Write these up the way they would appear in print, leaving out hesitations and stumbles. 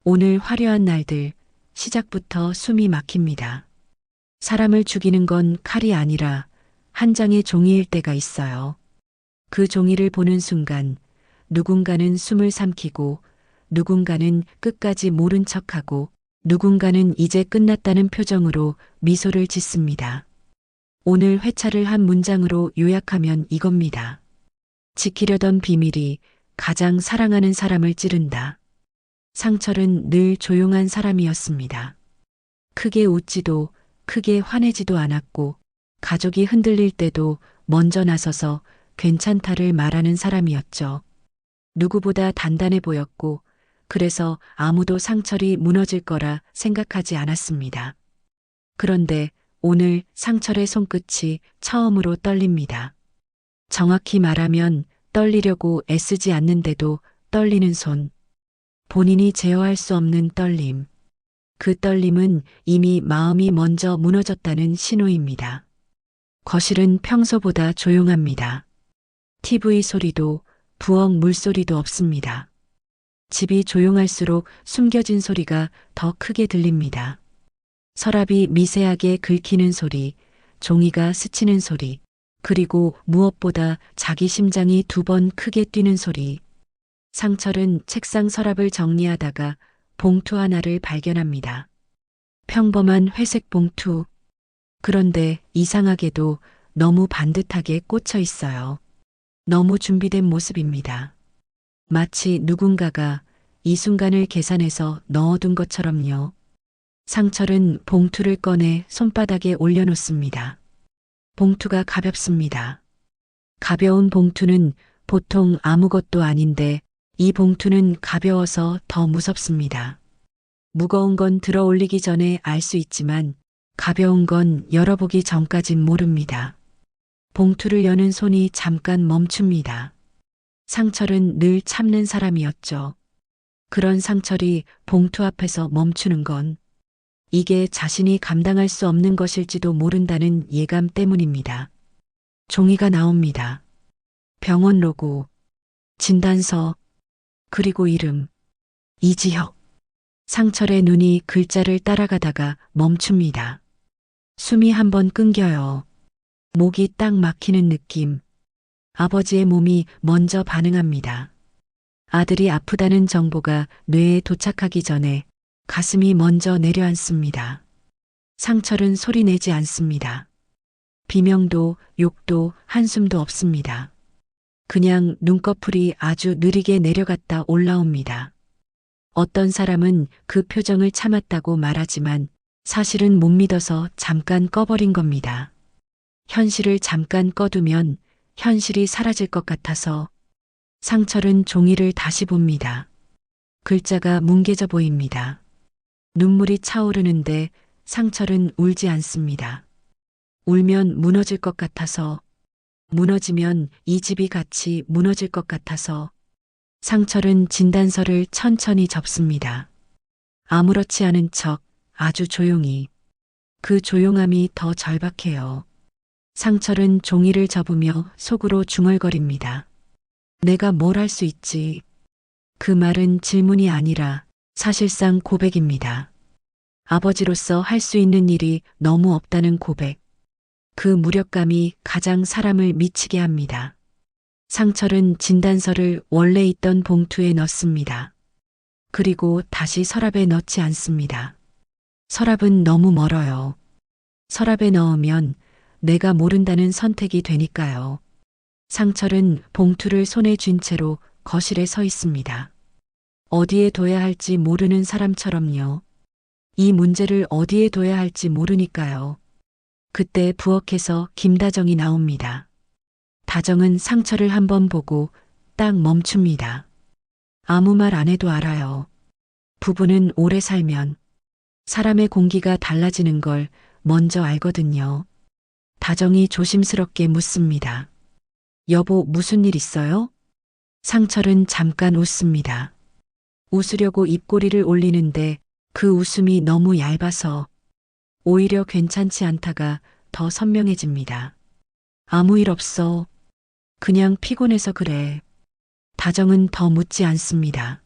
오늘 화려한 날들, 시작부터 숨이 막힙니다. 사람을 죽이는 건 칼이 아니라 한 장의 종이일 때가 있어요. 그 종이를 보는 순간 누군가는 숨을 삼키고 누군가는 끝까지 모른 척하고 누군가는 이제 끝났다는 표정으로 미소를 짓습니다. 오늘 회차를 한 문장으로 요약하면 이겁니다. 지키려던 비밀이 가장 사랑하는 사람을 찌른다. 상철은 늘 조용한 사람이었습니다. 크게 웃지도 크게 화내지도 않았고 가족이 흔들릴 때도 먼저 나서서 괜찮다를 말하는 사람이었죠. 누구보다 단단해 보였고 그래서 아무도 상철이 무너질 거라 생각하지 않았습니다. 그런데 오늘 상철의 손끝이 처음으로 떨립니다. 정확히 말하면 떨리려고 애쓰지 않는데도 떨리는 손. 본인이 제어할 수 없는 떨림. 그 떨림은 이미 마음이 먼저 무너졌다는 신호입니다. 거실은 평소보다 조용합니다. TV 소리도 부엌 물소리도 없습니다. 집이 조용할수록 숨겨진 소리가 더 크게 들립니다. 서랍이 미세하게 긁히는 소리, 종이가 스치는 소리, 그리고 무엇보다 자기 심장이 2번 크게 뛰는 소리. 상철은 책상 서랍을 정리하다가 봉투 하나를 발견합니다. 평범한 회색 봉투. 그런데 이상하게도 너무 반듯하게 꽂혀 있어요. 너무 준비된 모습입니다. 마치 누군가가 이 순간을 계산해서 넣어둔 것처럼요. 상철은 봉투를 꺼내 손바닥에 올려놓습니다. 봉투가 가볍습니다. 가벼운 봉투는 보통 아무것도 아닌데 이 봉투는 가벼워서 더 무섭습니다. 무거운 건 들어 올리기 전에 알 수 있지만 가벼운 건 열어보기 전까진 모릅니다. 봉투를 여는 손이 잠깐 멈춥니다. 상철은 늘 참는 사람이었죠. 그런 상철이 봉투 앞에서 멈추는 건 이게 자신이 감당할 수 없는 것일지도 모른다는 예감 때문입니다. 종이가 나옵니다. 병원 로고, 진단서, 그리고 이름. 이지혁. 상철의 눈이 글자를 따라가다가 멈춥니다. 숨이 한번 끊겨요. 목이 딱 막히는 느낌. 아버지의 몸이 먼저 반응합니다. 아들이 아프다는 정보가 뇌에 도착하기 전에 가슴이 먼저 내려앉습니다. 상철은 소리내지 않습니다. 비명도 욕도 한숨도 없습니다. 그냥 눈꺼풀이 아주 느리게 내려갔다 올라옵니다. 어떤 사람은 그 표정을 참았다고 말하지만 사실은 못 믿어서 잠깐 꺼버린 겁니다. 현실을 잠깐 꺼두면 현실이 사라질 것 같아서 상철은 종이를 다시 봅니다. 글자가 뭉개져 보입니다. 눈물이 차오르는데 상철은 울지 않습니다. 울면 무너질 것 같아서, 무너지면 이 집이 같이 무너질 것 같아서 상철은 진단서를 천천히 접습니다. 아무렇지 않은 척 아주 조용히. 그 조용함이 더 절박해요. 상철은 종이를 접으며 속으로 중얼거립니다. 내가 뭘 할 수 있지? 그 말은 질문이 아니라 사실상 고백입니다. 아버지로서 할 수 있는 일이 너무 없다는 고백. 그 무력감이 가장 사람을 미치게 합니다. 상철은 진단서를 원래 있던 봉투에 넣습니다. 그리고 다시 서랍에 넣지 않습니다. 서랍은 너무 멀어요. 서랍에 넣으면 내가 모른다는 선택이 되니까요. 상철은 봉투를 손에 쥔 채로 거실에 서 있습니다. 어디에 둬야 할지 모르는 사람처럼요. 이 문제를 어디에 둬야 할지 모르니까요. 그때 부엌에서 김다정이 나옵니다. 다정은 상철을 한번 보고 딱 멈춥니다. 아무 말 안 해도 알아요. 부부는 오래 살면 사람의 공기가 달라지는 걸 먼저 알거든요. 다정이 조심스럽게 묻습니다. 여보, 무슨 일 있어요? 상철은 잠깐 웃습니다. 웃으려고 입꼬리를 올리는데 그 웃음이 너무 얇아서 오히려 괜찮지 않다가 더 선명해집니다. 아무 일 없어. 그냥 피곤해서 그래. 다정은 더 묻지 않습니다.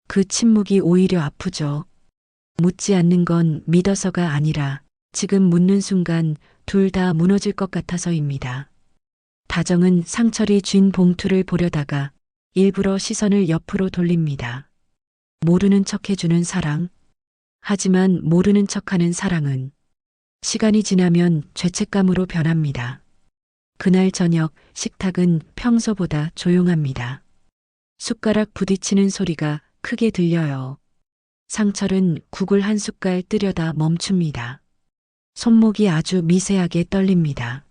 그 침묵이 오히려 아프죠. 묻지 않는 건 믿어서가 아니라 지금 묻는 순간 둘 다 무너질 것 같아서입니다. 다정은 상철이 쥔 봉투를 보려다가 일부러 시선을 옆으로 돌립니다. 모르는 척 해주는 사랑. 하지만 모르는 척하는 사랑은 시간이 지나면 죄책감으로 변합니다. 그날 저녁 식탁은 평소보다 조용합니다. 숟가락 부딪히는 소리가 크게 들려요. 상철은 국을 한 숟갈 뜨려다 멈춥니다. 손목이 아주 미세하게 떨립니다.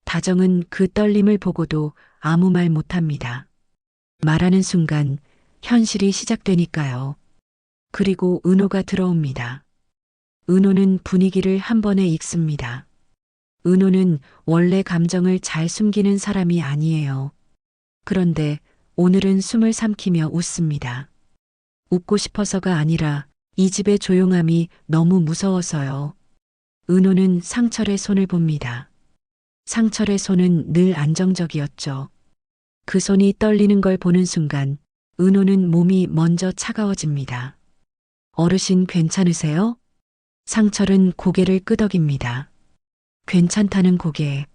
다정은 그 떨림을 보고도 아무 말 못합니다. 말하는 순간 현실이 시작되니까요. 그리고 은호가 들어옵니다. 은호는 분위기를 한 번에 읽습니다. 은호는 원래 감정을 잘 숨기는 사람이 아니에요. 그런데 오늘은 숨을 삼키며 웃습니다. 웃고 싶어서가 아니라 이 집의 조용함이 너무 무서워서요. 은호는 상철의 손을 봅니다. 상철의 손은 늘 안정적이었죠. 그 손이 떨리는 걸 보는 순간 은호는 몸이 먼저 차가워집니다. 어르신 괜찮으세요? 상철은 고개를 끄덕입니다. 괜찮다는 고개.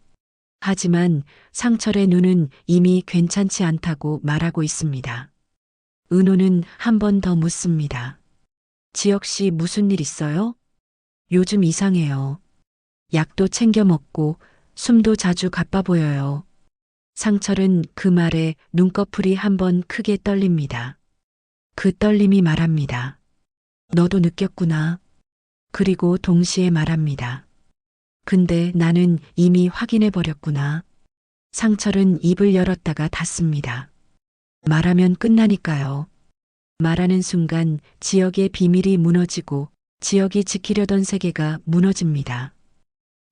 하지만 상철의 눈은 이미 괜찮지 않다고 말하고 있습니다. 은호는 한 번 더 묻습니다. 지혁 씨 무슨 일 있어요? 요즘 이상해요. 약도 챙겨 먹고 숨도 자주 가빠 보여요. 상철은 그 말에 눈꺼풀이 한 번 크게 떨립니다. 그 떨림이 말합니다. 너도 느꼈구나. 그리고 동시에 말합니다. 근데 나는 이미 확인해 버렸구나. 상철은 입을 열었다가 닫습니다. 말하면 끝나니까요. 말하는 순간 지역의 비밀이 무너지고 지역이 지키려던 세계가 무너집니다.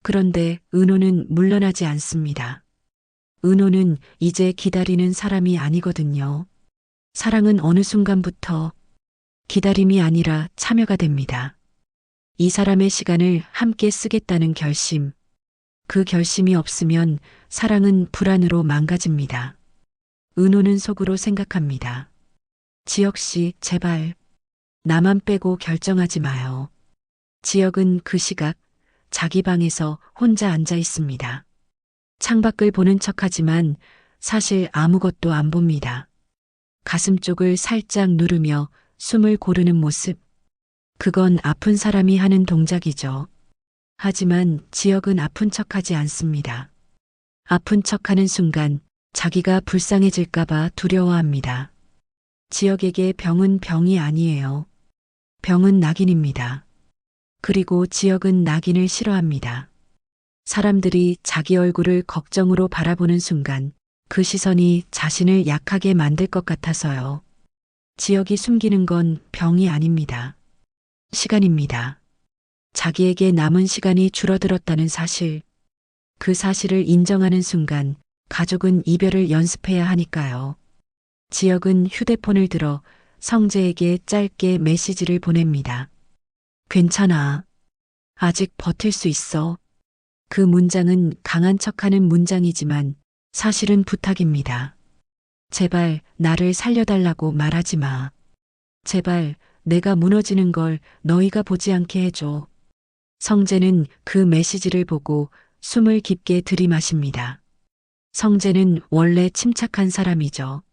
그런데 은호는 물러나지 않습니다. 은호는 이제 기다리는 사람이 아니거든요. 사랑은 어느 순간부터 기다림이 아니라 참여가 됩니다. 이 사람의 시간을 함께 쓰겠다는 결심. 그 결심이 없으면 사랑은 불안으로 망가집니다. 은호는 속으로 생각합니다. 지혁 씨, 제발 나만 빼고 결정하지 마요. 지혁은 그 시각 자기 방에서 혼자 앉아 있습니다. 창밖을 보는 척하지만 사실 아무것도 안 봅니다. 가슴 쪽을 살짝 누르며 숨을 고르는 모습. 그건 아픈 사람이 하는 동작이죠. 하지만 지혁은 아픈 척하지 않습니다. 아픈 척하는 순간 자기가 불쌍해질까봐 두려워합니다. 지혁에게 병은 병이 아니에요. 병은 낙인입니다. 그리고 지혁은 낙인을 싫어합니다. 사람들이 자기 얼굴을 걱정으로 바라보는 순간 그 시선이 자신을 약하게 만들 것 같아서요. 지혁이 숨기는 건 병이 아닙니다. 시간입니다. 자기에게 남은 시간이 줄어들었다는 사실. 그 사실을 인정하는 순간 가족은 이별을 연습해야 하니까요. 지혁은 휴대폰을 들어 성재에게 짧게 메시지를 보냅니다. 괜찮아. 아직 버틸 수 있어. 그 문장은 강한 척하는 문장이지만 사실은 부탁입니다. 제발 나를 살려달라고 말하지 마. 제발 내가 무너지는 걸 너희가 보지 않게 해줘. 성재는 그 메시지를 보고 숨을 깊게 들이마십니다. 성재는 원래 침착한 사람이죠.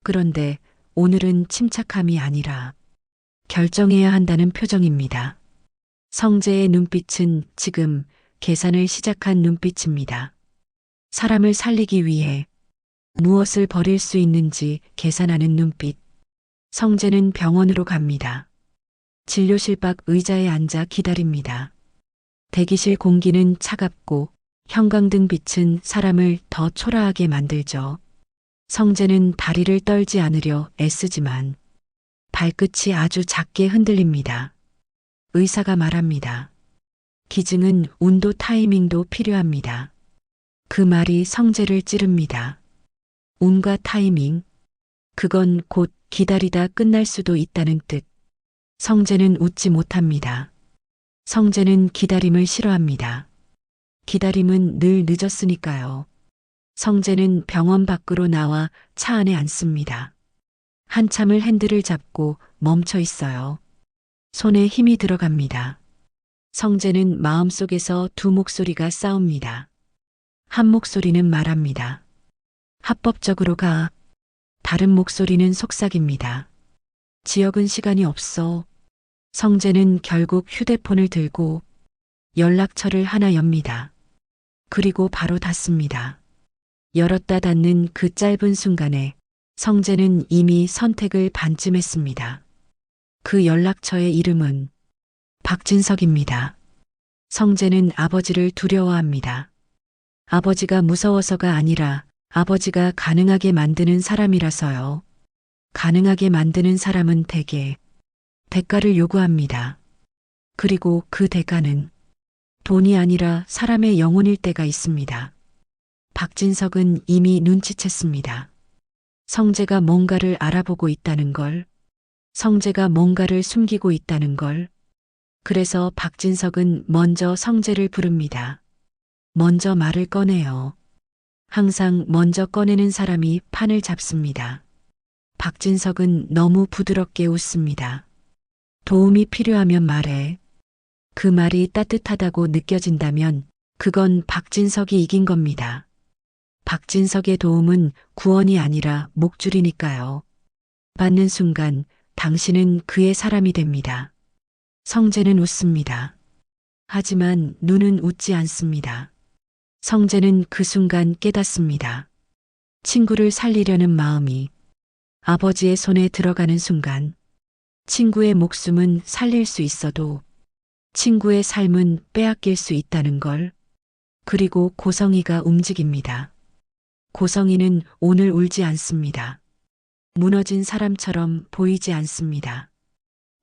그런데 오늘은 침착함이 아니라 결정해야 한다는 표정입니다. 성재의 눈빛은 지금 계산을 시작한 눈빛입니다. 사람을 살리기 위해 무엇을 버릴 수 있는지 계산하는 눈빛. 성재는 병원으로 갑니다. 진료실 밖 의자에 앉아 기다립니다. 대기실 공기는 차갑고 형광등 빛은 사람을 더 초라하게 만들죠. 성재는 다리를 떨지 않으려 애쓰지만 발끝이 아주 작게 흔들립니다. 의사가 말합니다. 기증은 운도 타이밍도 필요합니다. 그 말이 성재를 찌릅니다. 운과 타이밍, 그건 곧 기다리다 끝날 수도 있다는 뜻. 성재는 웃지 못합니다. 성재는 기다림을 싫어합니다. 기다림은 늘 늦었으니까요. 성재는 병원 밖으로 나와 차 안에 앉습니다. 한참을 핸들을 잡고 멈춰 있어요. 손에 힘이 들어갑니다. 성재는 마음속에서 두 목소리가 싸웁니다. 한 목소리는 말합니다. 합법적으로 가. 다른 목소리는 속삭입니다. 지역은 시간이 없어. 성재는 결국 휴대폰을 들고 연락처를 하나 엽니다. 그리고 바로 닫습니다. 열었다 닫는 그 짧은 순간에 성재는 이미 선택을 반쯤했습니다. 그 연락처의 이름은 박진석입니다. 성재는 아버지를 두려워합니다. 아버지가 무서워서가 아니라 아버지가 가능하게 만드는 사람이라서요. 가능하게 만드는 사람은 대개 대가를 요구합니다. 그리고 그 대가는 돈이 아니라 사람의 영혼일 때가 있습니다. 박진석은 이미 눈치챘습니다. 성재가 뭔가를 알아보고 있다는 걸, 성재가 뭔가를 숨기고 있다는 걸. 그래서 박진석은 먼저 성재를 부릅니다. 먼저 말을 꺼내요. 항상 먼저 꺼내는 사람이 판을 잡습니다. 박진석은 너무 부드럽게 웃습니다. 도움이 필요하면 말해. 그 말이 따뜻하다고 느껴진다면 그건 박진석이 이긴 겁니다. 박진석의 도움은 구원이 아니라 목줄이니까요. 받는 순간 당신은 그의 사람이 됩니다. 성재는 웃습니다. 하지만 눈은 웃지 않습니다. 성재는 그 순간 깨닫습니다. 친구를 살리려는 마음이 아버지의 손에 들어가는 순간 친구의 목숨은 살릴 수 있어도 친구의 삶은 빼앗길 수 있다는 걸. 그리고 고성이가 움직입니다. 고성이는 오늘 울지 않습니다. 무너진 사람처럼 보이지 않습니다.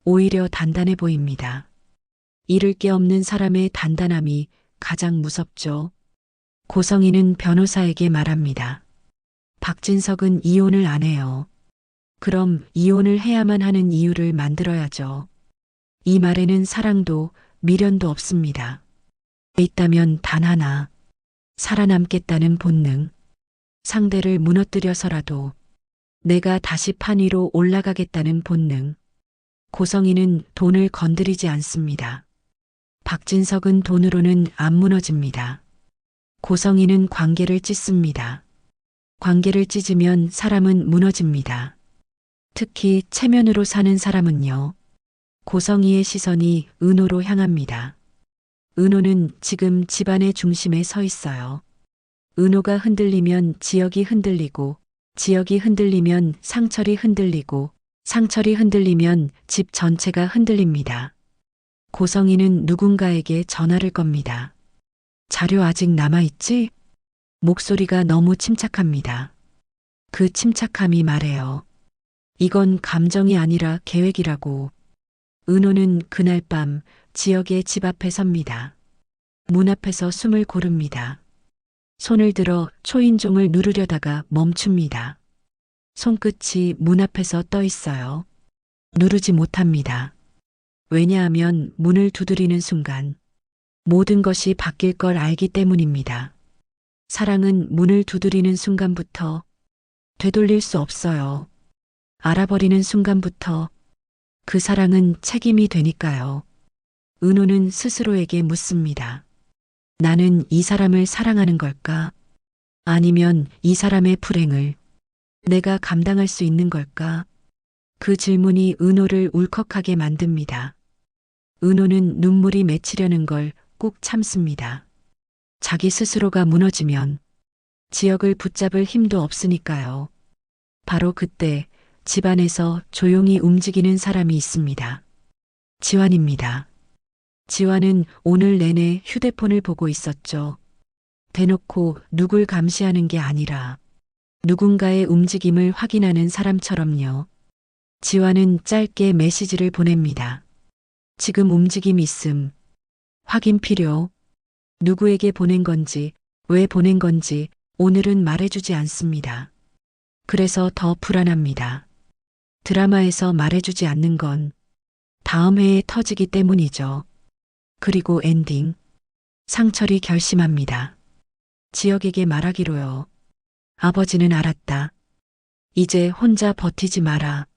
오히려 단단해 보입니다. 잃을 게 없는 사람의 단단함이 가장 무섭죠. 고성이는 변호사에게 말합니다. 박진석은 이혼을 안 해요. 그럼 이혼을 해야만 하는 이유를 만들어야죠. 이 말에는 사랑도 미련도 없습니다. 있다면 단 하나, 살아남겠다는 본능. 상대를 무너뜨려서라도 내가 다시 판 위로 올라가겠다는 본능. 고성이는 돈을 건드리지 않습니다. 박진석은 돈으로는 안 무너집니다. 고성이는 관계를 찢습니다. 관계를 찢으면 사람은 무너집니다. 특히 체면으로 사는 사람은요. 고성이의 시선이 은호로 향합니다. 은호는 지금 집안의 중심에 서 있어요. 은호가 흔들리면 지역이 흔들리고, 지역이 흔들리면 상철이 흔들리고, 상철이 흔들리면 집 전체가 흔들립니다. 고성이는 누군가에게 전화를 겁니다. 자료 아직 남아있지? 목소리가 너무 침착합니다. 그 침착함이 말해요. 이건 감정이 아니라 계획이라고. 은호는 그날 밤 지역의 집 앞에 섭니다. 문 앞에서 숨을 고릅니다. 손을 들어 초인종을 누르려다가 멈춥니다. 손끝이 문 앞에서 떠 있어요. 누르지 못합니다. 왜냐하면 문을 두드리는 순간 모든 것이 바뀔 걸 알기 때문입니다. 사랑은 문을 두드리는 순간부터 되돌릴 수 없어요. 알아버리는 순간부터 그 사랑은 책임이 되니까요. 은호는 스스로에게 묻습니다. 나는 이 사람을 사랑하는 걸까? 아니면 이 사람의 불행을 내가 감당할 수 있는 걸까? 그 질문이 은호를 울컥하게 만듭니다. 은호는 눈물이 맺히려는 걸 꾹 참습니다. 자기 스스로가 무너지면 지역을 붙잡을 힘도 없으니까요. 바로 그때 집안에서 조용히 움직이는 사람이 있습니다. 지환입니다. 지환은 오늘 내내 휴대폰을 보고 있었죠. 대놓고 누굴 감시하는 게 아니라 누군가의 움직임을 확인하는 사람처럼요. 지환은 짧게 메시지를 보냅니다. 지금 움직임 있음. 확인 필요. 누구에게 보낸 건지, 왜 보낸 건지 오늘은 말해주지 않습니다. 그래서 더 불안합니다. 드라마에서 말해주지 않는 건 다음 회에 터지기 때문이죠. 그리고 엔딩. 상철이 결심합니다. 지역에게 말하기로요. 아버지는 알았다. 이제 혼자 버티지 마라.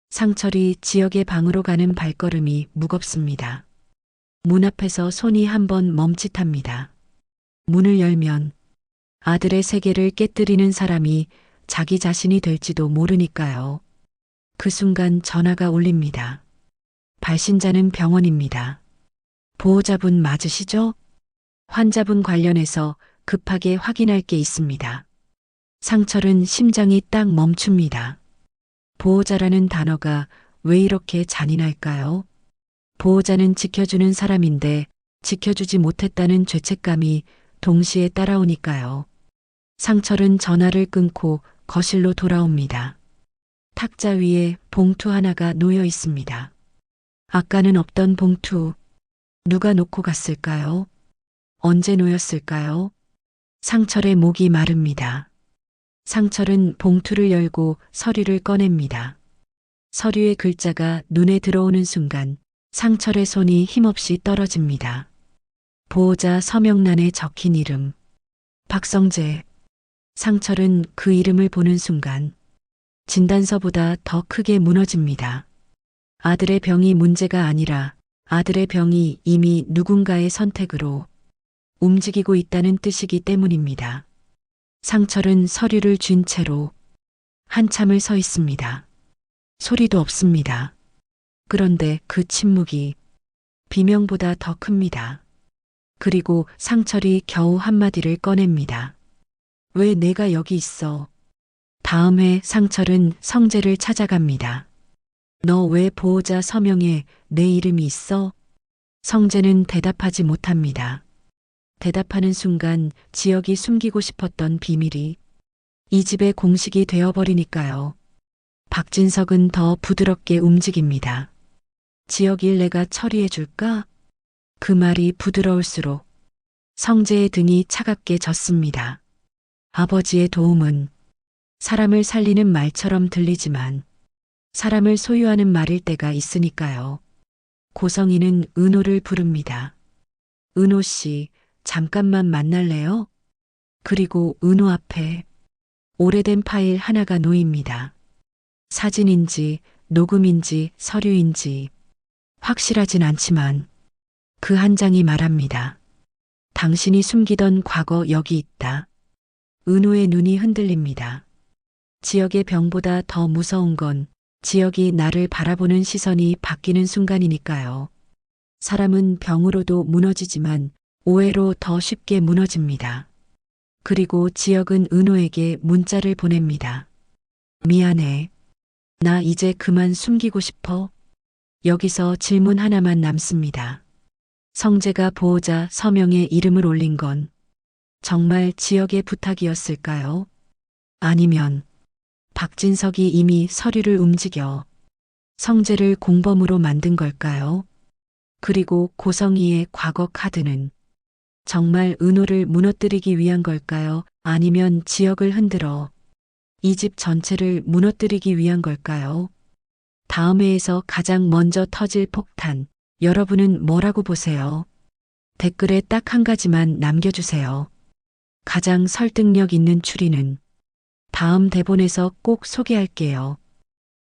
상철이 지역의 방으로 가는 발걸음이 무겁습니다. 문 앞에서 손이 한번 멈칫합니다. 문을 열면 아들의 세계를 깨뜨리는 사람이 자기 자신이 될지도 모르니까요. 그 순간 전화가 울립니다. 발신자는 병원입니다. 보호자분 맞으시죠? 환자분 관련해서 급하게 확인할 게 있습니다. 상철은 심장이 딱 멈춥니다. 보호자라는 단어가 왜 이렇게 잔인할까요? 보호자는 지켜주는 사람인데 지켜주지 못했다는 죄책감이 동시에 따라오니까요. 상철은 전화를 끊고 거실로 돌아옵니다. 탁자 위에 봉투 하나가 놓여 있습니다. 아까는 없던 봉투. 누가 놓고 갔을까요? 언제 놓였을까요? 상철의 목이 마릅니다. 상철은 봉투를 열고 서류를 꺼냅니다. 서류의 글자가 눈에 들어오는 순간 상철의 손이 힘없이 떨어집니다. 보호자 서명란에 적힌 이름. 박성재. 상철은 그 이름을 보는 순간 진단서보다 더 크게 무너집니다. 아들의 병이 문제가 아니라 아들의 병이 이미 누군가의 선택으로 움직이고 있다는 뜻이기 때문입니다. 상철은 서류를 쥔 채로 한참을 서 있습니다. 소리도 없습니다. 그런데 그 침묵이 비명보다 더 큽니다. 그리고 상철이 겨우 한마디를 꺼냅니다. 왜 내가 여기 있어? 다음 해 상철은 성재를 찾아갑니다. 너 왜 보호자 서명에 내 이름이 있어? 성재는 대답하지 못합니다. 대답하는 순간 지역이 숨기고 싶었던 비밀이 이 집의 공식이 되어버리니까요. 박진석은 더 부드럽게 움직입니다. 지역 일 내가 처리해 줄까? 그 말이 부드러울수록 성재의 등이 차갑게 졌습니다. 아버지의 도움은 사람을 살리는 말처럼 들리지만 사람을 소유하는 말일 때가 있으니까요. 고성이는 은호를 부릅니다. 은호 씨, 잠깐만 만날래요? 그리고 은호 앞에 오래된 파일 하나가 놓입니다. 사진인지 녹음인지 서류인지 확실하진 않지만 그 한 장이 말합니다. 당신이 숨기던 과거 여기 있다. 은호의 눈이 흔들립니다. 지역의 병보다 더 무서운 건 지역이 나를 바라보는 시선이 바뀌는 순간이니까요. 사람은 병으로도 무너지지만 오해로 더 쉽게 무너집니다. 그리고 지역은 은호에게 문자를 보냅니다. 미안해. 나 이제 그만 숨기고 싶어. 여기서 질문 하나만 남습니다. 성재가 보호자 서명에 이름을 올린 건 정말 지역의 부탁이었을까요? 아니면 박진석이 이미 서류를 움직여 성재를 공범으로 만든 걸까요? 그리고 고성희의 과거 카드는 정말 은호를 무너뜨리기 위한 걸까요? 아니면 지역을 흔들어 이 집 전체를 무너뜨리기 위한 걸까요? 다음 회에서 가장 먼저 터질 폭탄, 여러분은 뭐라고 보세요? 댓글에 딱 한 가지만 남겨주세요. 가장 설득력 있는 추리는 다음 대본에서 꼭 소개할게요.